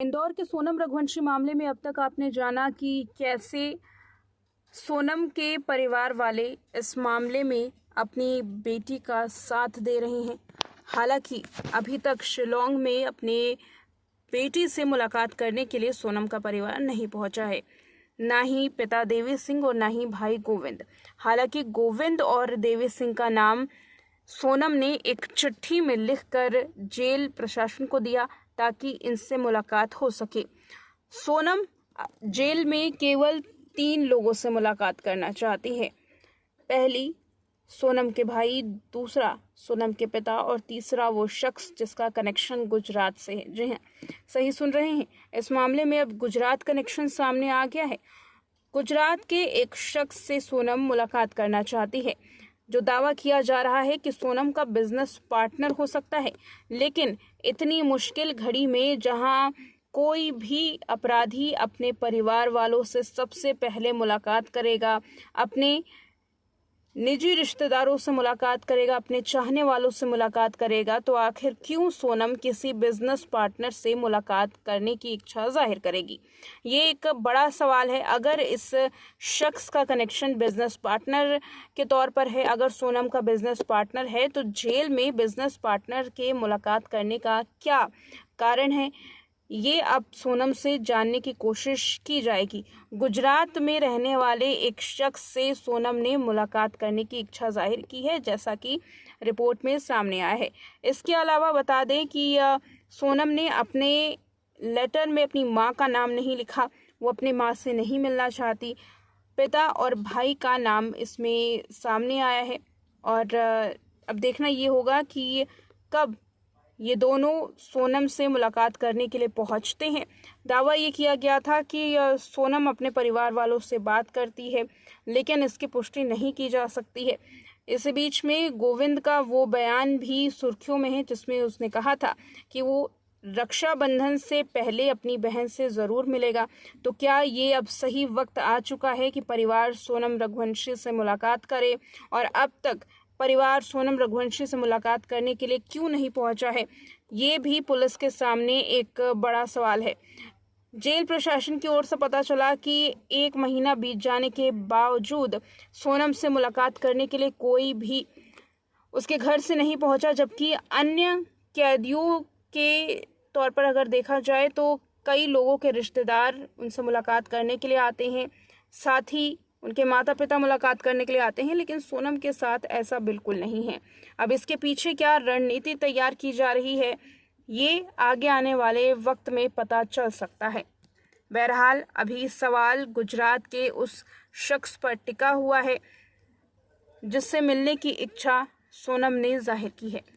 इंदौर के सोनम रघुवंशी मामले में अब तक आपने जाना कि कैसे सोनम के परिवार वाले इस मामले में अपनी बेटी का साथ दे रहे हैं। हालांकि अभी तक शिलोंग में अपने बेटी से मुलाकात करने के लिए सोनम का परिवार नहीं पहुंचा है, ना ही पिता देवी सिंह और ना ही भाई गोविंद। हालांकि गोविंद और देवी सिंह का नाम सोनम ने एक चिट्ठी में लिखकर जेल प्रशासन को दिया ताकि इनसे मुलाकात हो सके। सोनम जेल में केवल 3 लोगों से मुलाकात करना चाहती है। पहली सोनम के भाई, दूसरा सोनम के पिता और तीसरा वो शख्स जिसका कनेक्शन गुजरात से है। जी हाँ, सही सुन रहे हैं, इस मामले में अब गुजरात कनेक्शन सामने आ गया है। गुजरात के एक शख्स से सोनम मुलाकात करना चाहती है जो दावा किया जा रहा है कि सोनम का बिजनेस पार्टनर हो सकता है। लेकिन इतनी मुश्किल घड़ी में जहां कोई भी अपराधी अपने परिवार वालों से सबसे पहले मुलाकात करेगा, अपने निजी रिश्तेदारों से मुलाकात करेगा, अपने चाहने वालों से मुलाकात करेगा, तो आखिर क्यों सोनम किसी बिजनेस पार्टनर से मुलाकात करने की इच्छा जाहिर करेगी? ये एक बड़ा सवाल है। अगर इस शख्स का कनेक्शन बिजनेस पार्टनर के तौर पर है, अगर सोनम का बिजनेस पार्टनर है, तो जेल में बिजनेस पार्टनर के मुलाकात करने का क्या कारण है, ये अब सोनम से जानने की कोशिश की जाएगी। गुजरात में रहने वाले एक शख्स से सोनम ने मुलाकात करने की इच्छा जाहिर की है, जैसा कि रिपोर्ट में सामने आया है। इसके अलावा बता दें कि सोनम ने अपने लेटर में अपनी मां का नाम नहीं लिखा, वो अपनी मां से नहीं मिलना चाहती। पिता और भाई का नाम इसमें सामने आया है और अब देखना ये होगा कि कब ये दोनों सोनम से मुलाकात करने के लिए पहुंचते हैं। दावा ये किया गया था कि सोनम अपने परिवार वालों से बात करती है, लेकिन इसकी पुष्टि नहीं की जा सकती है। इस बीच में गोविंद का वो बयान भी सुर्खियों में है जिसमें उसने कहा था कि वो रक्षाबंधन से पहले अपनी बहन से ज़रूर मिलेगा। तो क्या ये अब सही वक्त आ चुका है कि परिवार सोनम रघुवंशी से मुलाकात करे? और अब तक परिवार सोनम रघुवंशी से मुलाकात करने के लिए क्यों नहीं पहुंचा है, ये भी पुलिस के सामने एक बड़ा सवाल है। जेल प्रशासन की ओर से पता चला कि 1 महीना बीत जाने के बावजूद सोनम से मुलाकात करने के लिए कोई भी उसके घर से नहीं पहुंचा, जबकि अन्य कैदियों के तौर पर अगर देखा जाए तो कई लोगों के रिश्तेदार उनसे मुलाकात करने के लिए आते हैं, साथ ही उनके माता पिता मुलाकात करने के लिए आते हैं, लेकिन सोनम के साथ ऐसा बिल्कुल नहीं है। अब इसके पीछे क्या रणनीति तैयार की जा रही है, ये आगे आने वाले वक्त में पता चल सकता है। बहरहाल अभी सवाल गुजरात के उस शख्स पर टिका हुआ है जिससे मिलने की इच्छा सोनम ने जाहिर की है।